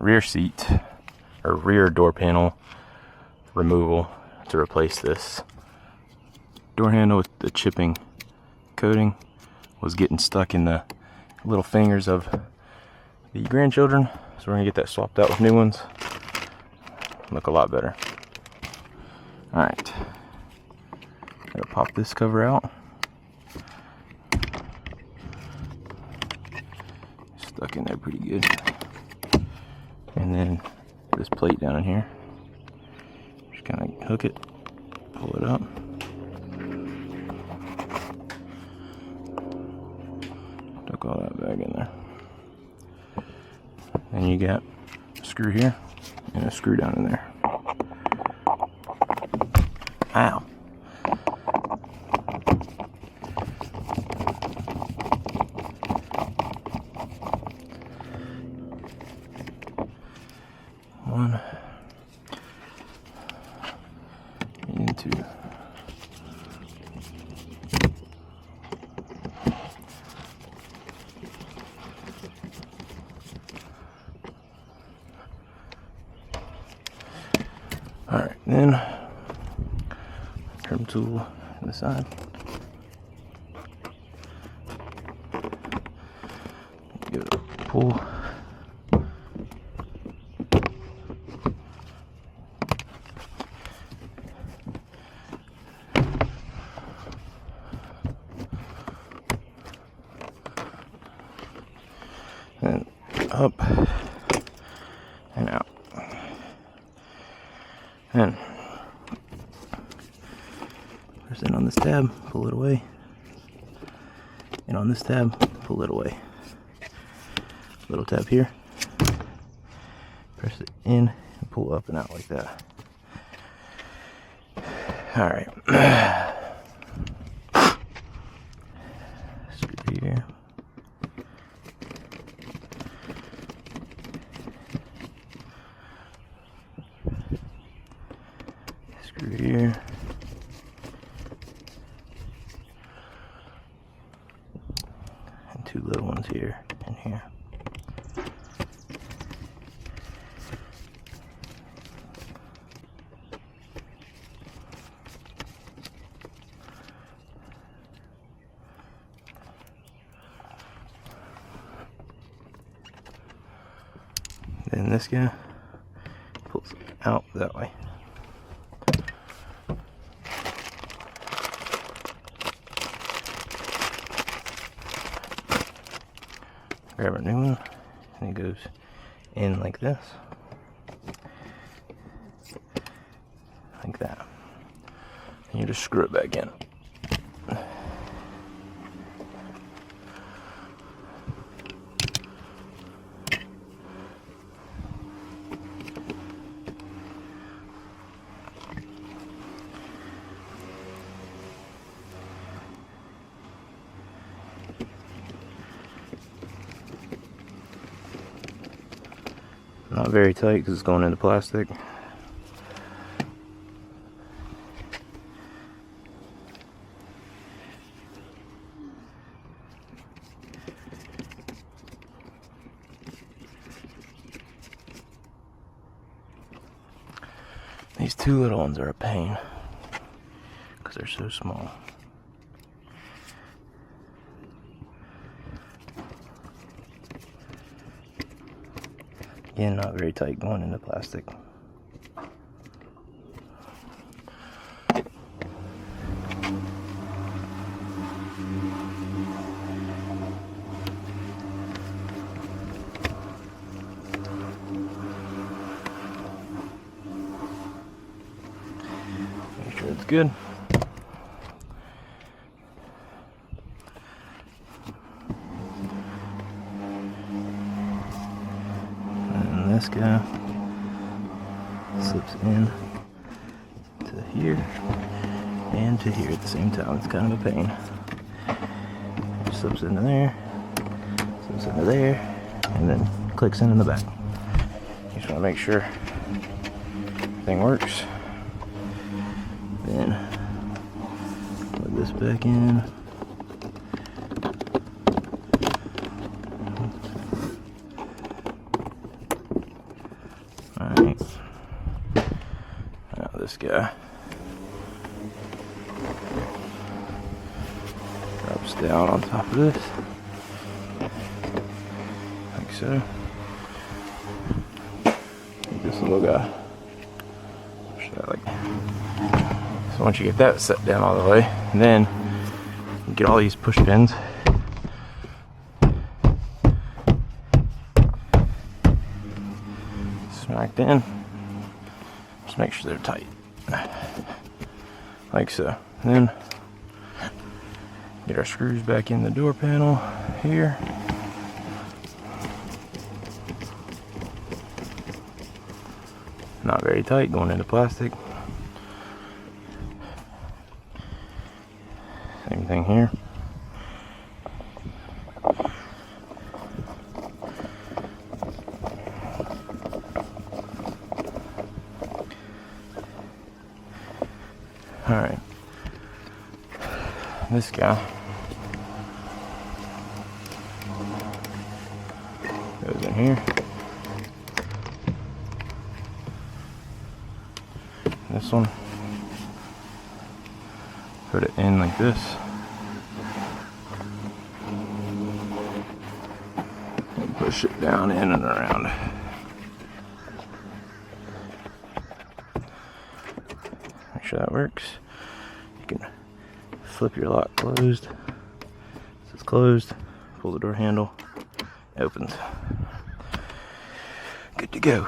rear seat or rear door panel removal to replace this door handle with the chipping coating. Was getting stuck in the little fingers of the grandchildren, so we're gonna get that swapped out with new ones. Look a lot better. All right, gotta pop this cover out. Stuck in there pretty good. And then this plate down in here, just kind of hook it, pull it up. Tuck all that back in there. And you got a screw here and a screw down in there. Ow. One and two. All right, then trim tool on the side. Give it a pull. And up and out. And press in on this tab, pull it away. And on this tab, pull it away. Little tab here. Press it in and pull up and out like that. Alright. Screw here. Screw here. And two little ones here and here. Then this guy pulls out that way. Grab a new one, and it goes in like this, like that. And you just screw it back in. Not very tight because it's going into plastic. These two little ones are a pain because they're so small. Again, not very tight going into plastic. Make sure it's good. This guy slips in to here and to here at the same time. It's kind of a pain. Slips into there, slips into there, and then clicks in the back. You just want to make sure everything works. Then put this back in. this guy. Drops down on top of this, like so. This little guy. So once you get that set down all the way, then you get all these push pins. Smacked in. Just make sure they're tight, like so. Then get our screws back in the door panel here. Not very tight, going into plastic. Same thing here. Alright. This guy goes in here. This one, put it in like this, and push it down in and around. Make sure that works. You can flip your lock closed. So it's closed. Pull the door handle, it opens. Good to go.